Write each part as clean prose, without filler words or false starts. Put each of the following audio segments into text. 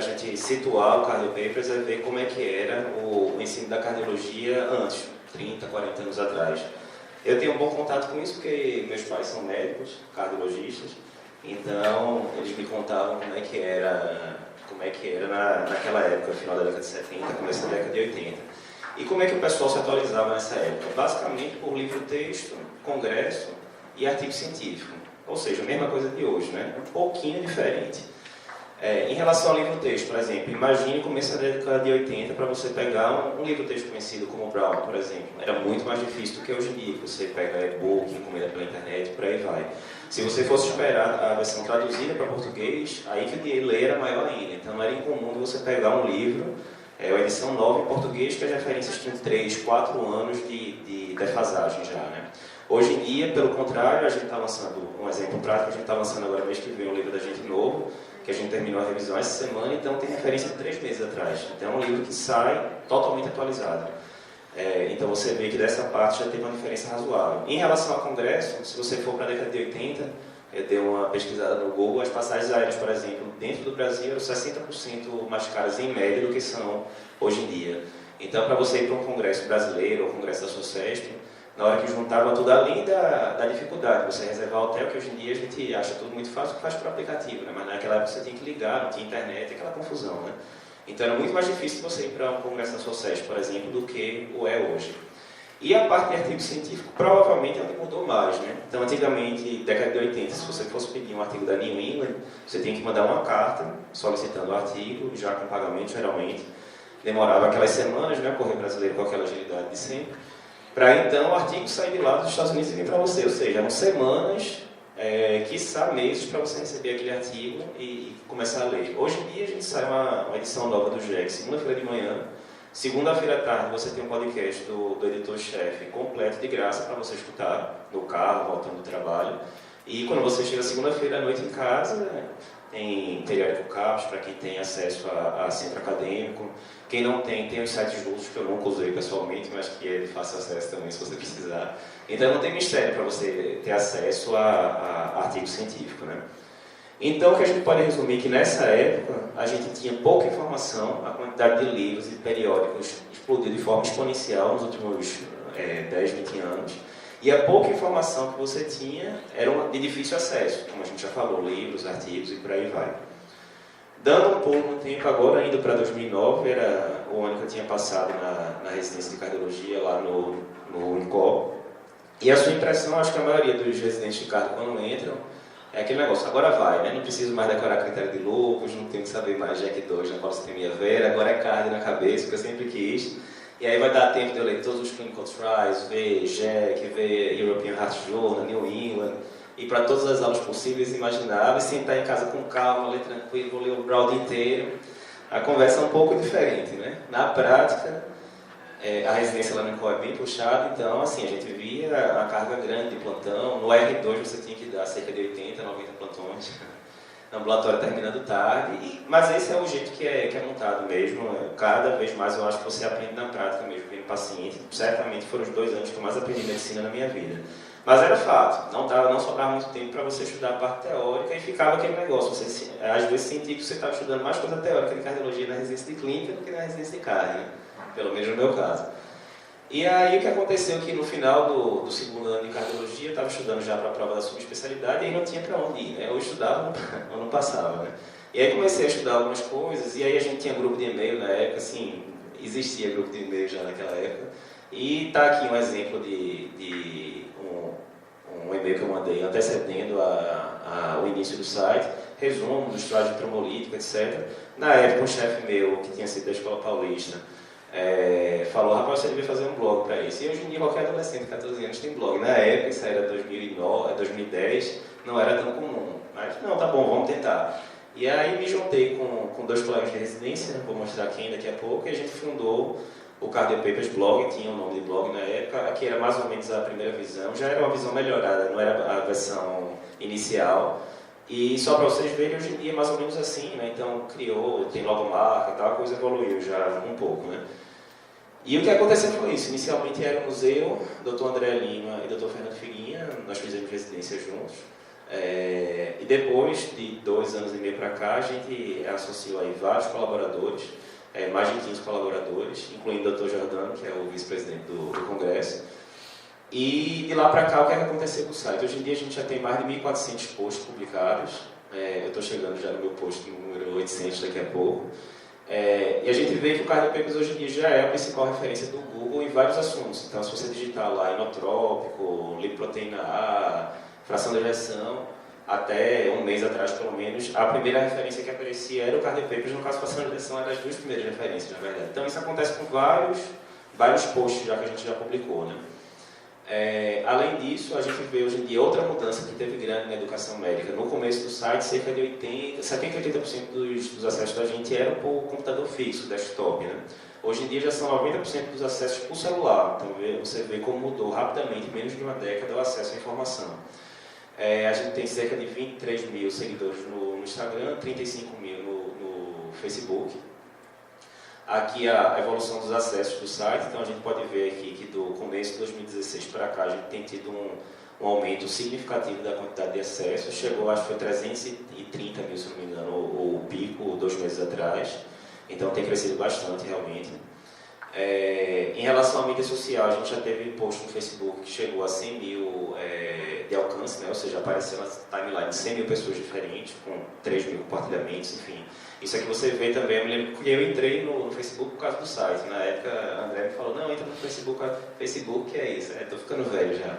gente situar o Cardio Papers é ver como é que era o ensino da cardiologia antes, 30, 40 anos atrás. Eu tenho um bom contato com isso porque meus pais são médicos, cardiologistas, então eles me contavam como é que era naquela época, final da década de 70, começo da década de 80. E como é que o pessoal se atualizava nessa época? Basicamente por livro-texto, congresso e artigo científico. Ou seja, a mesma coisa de hoje, né? Um pouquinho diferente. Em relação ao livro-texto, por exemplo, imagine o começo da década de 80 para você pegar um livro-texto conhecido como Brown, por exemplo. Era muito mais difícil do que hoje em dia, que você pega e-book, encomenda pela internet, por aí vai. Se você fosse esperar a versão traduzida para português, aí que o delay era maior ainda. Então não era incomum você pegar um livro, uma edição nova em português, que as referências tinham 3, 4 anos de defasagem já, né? Hoje em dia, pelo contrário, a gente está lançando, um exemplo prático, a gente está lançando agora mês que vem um livro da gente novo, que a gente terminou a revisão essa semana, então tem referência de 3 meses atrás. Então é um livro que sai totalmente atualizado. Então você vê que dessa parte já tem uma diferença razoável. Em relação ao congresso, se você for para a década de 80, eu dei uma pesquisada no Google, as passagens aéreas, por exemplo, dentro do Brasil eram 60% mais caras em média do que são hoje em dia. Então para você ir para um congresso brasileiro ou um congresso da SOCESP, na hora que juntava tudo, além da dificuldade, você reservar hotel, que hoje em dia a gente acha tudo muito fácil, que faz por aplicativo, né? Mas naquela época você tinha que ligar, não tinha internet, aquela confusão, né? Então era muito mais difícil você ir para um congresso da SOCESP, por exemplo, do que o é hoje. E a parte de artigo científico provavelmente é o que mudou mais, né? Então antigamente, década de 80, se você fosse pedir um artigo da New England, você tinha que mandar uma carta solicitando o artigo, já com pagamento geralmente. Demorava aquelas semanas, né? O Correio Brasileiro com aquela agilidade de sempre. Para então o artigo sair de lá dos Estados Unidos e vir para você, ou seja, eram semanas, quiçá meses para você receber aquele artigo e começar a ler. Hoje em dia a gente sai uma edição nova do GEC, segunda-feira de manhã, segunda-feira à tarde você tem um podcast do editor-chefe completo de graça para você escutar no carro, voltando do trabalho. E quando você chega segunda-feira à noite em casa, tem periódico CAPES para quem tem acesso a centro acadêmico. Quem não tem, tem os sites russos que eu nunca usei pessoalmente, mas que é de fácil acesso também se você precisar. Então não tem mistério para você ter acesso a artigo científico, né? Então o que a gente pode resumir é que nessa época a gente tinha pouca informação, a quantidade de livros e periódicos explodiu de forma exponencial nos últimos 10, 20 anos. E a pouca informação que você tinha era de difícil acesso, como a gente já falou, livros, artigos e por aí vai. Dando um pouco no tempo, agora indo para 2009, era o ano que eu tinha passado na residência de cardiologia lá no Unicol. E a sua impressão, acho que a maioria dos residentes de cardio, quando entram, é aquele negócio, agora vai, né? Não preciso mais decorar critério de Lucas, não tenho que saber mais JAK2 na polissemia vera, agora é cardio na cabeça, que eu sempre quis. E aí vai dar tempo de eu ler todos os clinical trials, ver JAK, ver European Heart Journal, New England, ir para todas as aulas possíveis e imagináveis, sentar em casa com calma, ler tranquilo, vou ler o Brown inteiro. A conversa é um pouco diferente, né? Na prática, a residência lá no Unicol é bem puxada, então assim, a gente via a carga grande de plantão. No R2 você tinha que dar cerca de 80, 90 plantões. No ambulatório terminando tarde, mas esse é o jeito que é montado mesmo. Cada vez mais eu acho que você aprende na prática mesmo, vendo paciente. Certamente foram os 2 anos que eu mais aprendi medicina na minha vida. Mas era fato, não sobrava muito tempo para você estudar a parte teórica e ficava aquele negócio. Você, às vezes sentia que você estava estudando mais coisa teórica de cardiologia na residência de clínica do que na residência de cardio, né? Pelo menos no meu caso. E aí o que aconteceu que no final do segundo ano de cardiologia, eu estava estudando já para a prova da subespecialidade e aí não tinha para onde ir, né? Ou estudava ou não passava, né? E aí comecei a estudar algumas coisas e aí a gente tinha grupo de e-mail na época, assim, existia grupo de e-mail já naquela época. E está aqui um exemplo de um e-mail que eu mandei antecedendo o início do site, resumo do estágio trombolítico, etc. Na época, um chefe meu, que tinha sido da Escola Paulista, falou, rapaz, você devia fazer um blog para isso. E hoje em dia qualquer adolescente de 14 anos tem blog. Na época, isso era 2009, 2010, não era tão comum. Mas, não, tá bom, vamos tentar. E aí me juntei com 2 colegas de residência, vou mostrar quem daqui a pouco, e a gente fundou o Cardio Papers Blog, tinha o nome de blog na época, aqui era mais ou menos a primeira visão, já era uma visão melhorada, não era a versão inicial. E só para vocês verem, hoje em dia é mais ou menos assim, né? Então criou, tem logomarca e tal, a coisa evoluiu já um pouco, né? E o que aconteceu foi isso. Inicialmente era o museu, Dr. André Lima e Dr. Fernando Figuinha, nós fizemos residência juntos. E depois de 2 anos e meio para cá, a gente associou aí vários colaboradores, mais de 15 colaboradores, incluindo o Dr. Jordano, que é o vice-presidente do Congresso. E de lá para cá, o que é que aconteceu com o site? Hoje em dia a gente já tem mais de 1.400 posts publicados. Eu estou chegando já no meu post número 800 daqui a pouco. E a gente vê que o Cardio Papers hoje em dia já é a principal referência do Google em vários assuntos. Então, se você digitar lá inotrópico, lipoproteína A, fração de ejeção, até um mês atrás, pelo menos, a primeira referência que aparecia era o Cardio Papers. No caso, fração de ejeção era as 2 primeiras referências, na verdade. Então, isso acontece com vários posts já que a gente já publicou, né? Além disso, a gente vê hoje em dia outra mudança que teve grande na educação médica. No começo do site, cerca de 70% a 80% dos acessos da gente eram por computador fixo, desktop, né? Hoje em dia já são 90% dos acessos por celular. Então você vê como mudou rapidamente, em menos de uma década, o acesso à informação. A gente tem cerca de 23 mil seguidores no Instagram, 35 mil no Facebook. Aqui a evolução dos acessos do site, então a gente pode ver aqui que do começo de 2016 para cá a gente tem tido um aumento significativo da quantidade de acessos, chegou, acho que foi 330 mil, se não me engano, o pico 2 meses atrás, então tem crescido bastante realmente. Em relação à mídia social, a gente já teve post no Facebook que chegou a 100 mil de alcance, né? Ou seja, apareceu na timeline de 100 mil pessoas diferentes, com 3 mil compartilhamentos, enfim. Isso aqui você vê também, eu me lembro que eu entrei no Facebook por causa do site. Na época, a André me falou, não, entra no Facebook. Facebook, que é isso? Estou ficando velho já.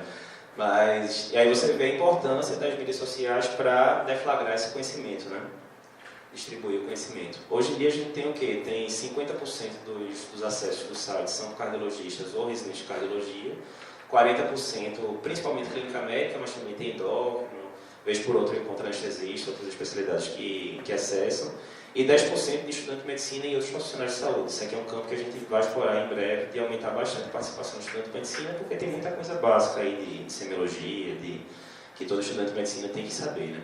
E aí você vê a importância das mídias sociais para deflagrar esse conhecimento, né? Distribuir o conhecimento. Hoje em dia a gente tem o quê? Tem 50% dos acessos do site são cardiologistas ou residentes de cardiologia, 40% principalmente clínica médica, mas também tem endócrino, vez por outra encontra anestesista, outras especialidades que acessam, e 10% de estudante de medicina e outros profissionais de saúde. Isso aqui é um campo que a gente vai explorar em breve, de aumentar bastante a participação do estudante de medicina, porque tem muita coisa básica aí de semiologia, que todo estudante de medicina tem que saber, né?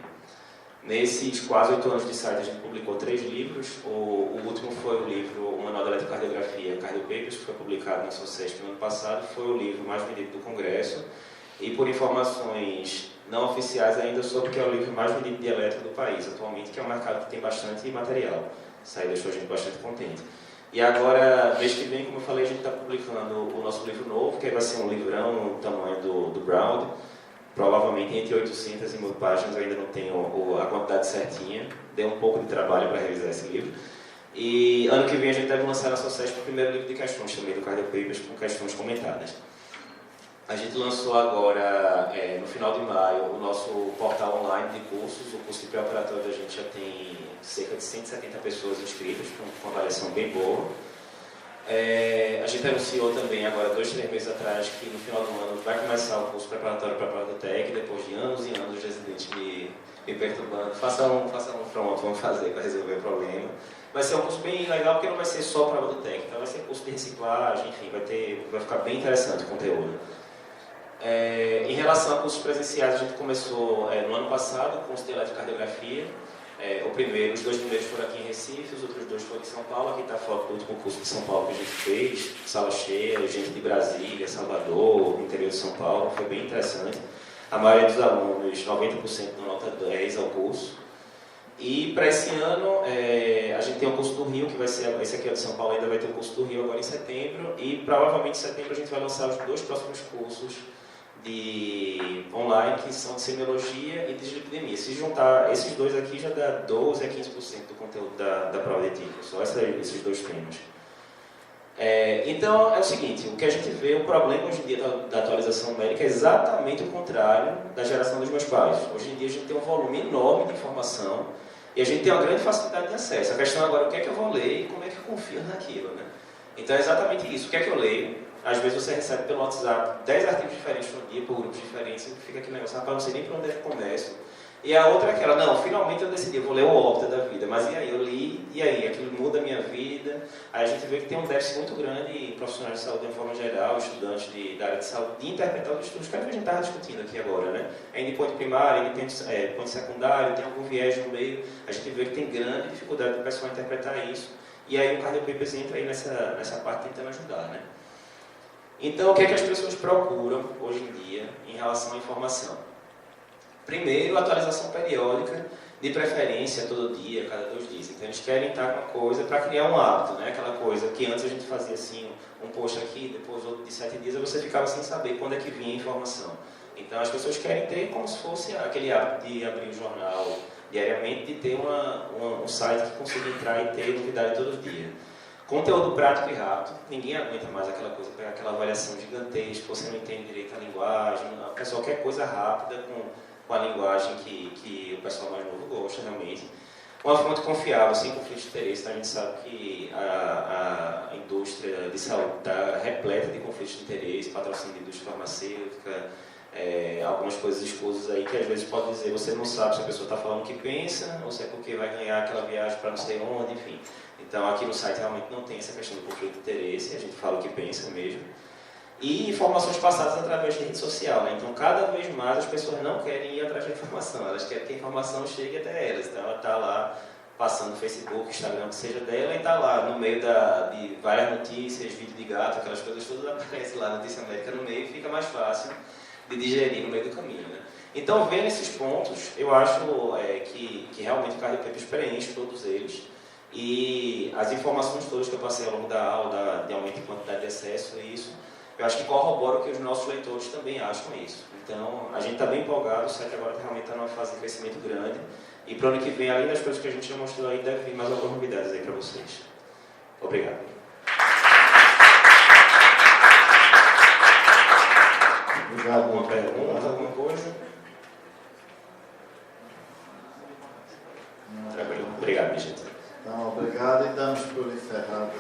Nesses quase 8 anos de site, a gente publicou 3 livros. O último foi o livro O Manual de Eletrocardiografia, Cardio Papers, que foi publicado na SOCESP no ano passado. Foi o livro mais vendido do Congresso. E por informações não oficiais ainda, soube que é o livro mais vendido de eletro do país atualmente, que é um mercado que tem bastante material. Isso aí deixou a gente bastante contente. E agora, mês que vem, como eu falei, a gente está publicando o nosso livro novo, que vai ser um livrão no tamanho do Brown. Provavelmente entre 800 e 1000 páginas, eu ainda não tenho a quantidade certinha, deu um pouco de trabalho para revisar esse livro. E ano que vem a gente deve lançar na SOCESP o primeiro livro de questões também do Cardio Papers, com questões comentadas. A gente lançou agora, no final de maio, o nosso portal online de cursos. O curso de pré-operatório da gente já tem cerca de 170 pessoas inscritas, com uma avaliação bem boa. A gente anunciou também agora, 2, 3 meses atrás, que no final do ano vai começar o curso preparatório para a Prototec, depois de anos e anos de residentes me perturbando. Faça um pronto, vamos fazer para resolver o problema. Vai ser um curso bem legal, porque não vai ser só para a Prototec, então vai ser curso de reciclagem, enfim, vai ficar bem interessante o conteúdo. Em relação a cursos presenciais, a gente começou no ano passado o curso de eletrocardiografia. Os 2 primeiros foram aqui em Recife, os outros 2 foram em São Paulo. Aqui está a foto do último curso de São Paulo que a gente fez, sala cheia, gente de Brasília, Salvador, interior de São Paulo, foi bem interessante. A maioria dos alunos, 90% dão nota 10 ao curso. E para esse ano, a gente tem um curso do Rio, que vai ser, esse aqui é de São Paulo, ainda vai ter o curso do Rio agora em setembro, e provavelmente em setembro a gente vai lançar os 2 próximos cursos de online, que são de semiologia e de dislipidemia. Se juntar esses 2 aqui, já dá 12 a 15% do conteúdo da prova de título, só esses 2 temas. Então, é o seguinte, o que a gente vê, o problema hoje em dia da atualização médica é exatamente o contrário da geração dos meus pais. Hoje em dia a gente tem um volume enorme de informação e a gente tem uma grande facilidade de acesso. A questão agora é o que é que eu vou ler e como é que eu confio naquilo, né? Então é exatamente isso, o que é que eu leio? Às vezes você recebe pelo WhatsApp 10 artigos diferentes no dia, por grupos diferentes, e fica aquele negócio, rapaz, não sei nem para onde é que começo. E a outra é aquela, não, finalmente eu decidi, eu vou ler o Opta da vida, mas e aí, eu li, e aí, aquilo muda a minha vida. Aí a gente vê que tem um déficit muito grande em profissionais de saúde de forma geral, estudantes da área de saúde, de interpretar os estudos, que é o que a gente estava discutindo aqui agora, né? É endpoint primário, endpoint secundário, tem algum viés no meio, a gente vê que tem grande dificuldade do pessoal interpretar isso, e aí o Cardio Papers entra aí nessa parte tentando ajudar, né? Então, o que é que as pessoas procuram hoje em dia em relação à informação? Primeiro, atualização periódica, de preferência todo dia, cada 2 dias. Então eles querem estar com uma coisa para criar um hábito, né? Aquela coisa que antes a gente fazia assim, um post aqui, depois outro de 7 dias, e você ficava sem saber quando é que vinha a informação. Então as pessoas querem ter como se fosse aquele hábito de abrir o jornal diariamente, de ter um site que consiga entrar e ter novidade todo dia. Conteúdo prático e rápido, ninguém aguenta mais aquela coisa, pegar aquela avaliação gigantesca, você não entende direito a linguagem, a pessoa quer coisa rápida com a linguagem que o pessoal mais novo gosta realmente. Uma fonte confiável, sem conflito de interesse, então a gente sabe que a indústria de saúde está repleta de conflitos de interesse, patrocínio de indústria farmacêutica, algumas coisas escusas aí que às vezes pode dizer, você não sabe se a pessoa está falando o que pensa, ou se é porque vai ganhar aquela viagem para não sei onde, enfim. Então aqui no site realmente não tem essa questão do conflito de interesse, a gente fala o que pensa mesmo. E informações passadas através de rede social, né? Então cada vez mais as pessoas não querem ir atrás da informação, elas querem que a informação chegue até elas. Então ela está lá passando no Facebook, Instagram, que seja dela, e está lá no meio de várias notícias, vídeo de gato, aquelas coisas todas, aparece lá a notícia América no meio e fica mais fácil de digerir no meio do caminho, né? Então, vendo esses pontos, eu acho que realmente o Cardio Papers preenche todos eles, e as informações todas que eu passei ao longo da aula, de aumento de quantidade de acesso e isso, eu acho que corrobora o que os nossos leitores também acham isso. Então, a gente está bem empolgado, o site agora realmente está numa fase de crescimento grande, e para o ano que vem, além das coisas que a gente já mostrou aí, deve vir mais algumas novidades aí para vocês. Obrigado. Alguma pergunta, alguma coisa? Tranquilo. Obrigado, minha gente. Então, obrigado e damos por encerrado.